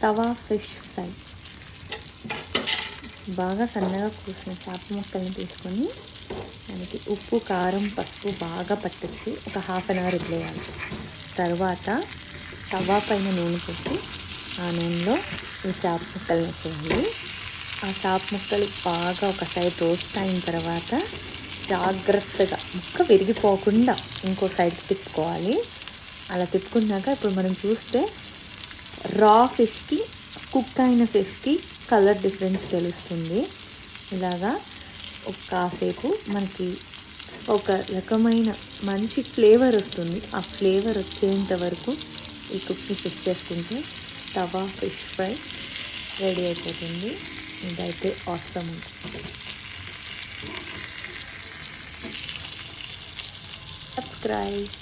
తవా fish fry. బాగా సన్నగా కోసిన చేప ముక్కల్ని తీసుకొని దానికి ఉప్పు, కారం, పసుపు బాగా పట్టించి ఒక 1/2 అవర్ వదిలేయాలి. తర్వాత తవా పైన నూనె పెట్టి ఆ నూనెలో ఈ చేప ముక్కల్ని వేసేయాలి. ఆ చేప ముక్కలు బాగా ఒక సైడ్ రోస్ట్ అయిన తర్వాత జాగ్రత్తగా ముక్క విరిగిపోకుండా ఇంకో సైడ్కి తిప్పుకోవాలి. అలా తిప్పుకున్నాక ఇప్పుడు మనం చూస్తే రా ఫిష్కి, కుక్ అయిన ఫిష్కి కలర్ డిఫరెన్స్ తెలుస్తుంది. ఇలాగా కాసేపు మనకి ఒక రకమైన మంచి ఫ్లేవర్ వస్తుంది. ఆ ఫ్లేవర్ వచ్చేంత వరకు ఈ కుక్ని ఫిష్ చేసుకుంటే తవా ఫిష్ ఫ్రై రెడీ అయిపోతుంది. ఇదైతే ఆసమ్ ఉంటుంది. సబ్స్క్రైబ్.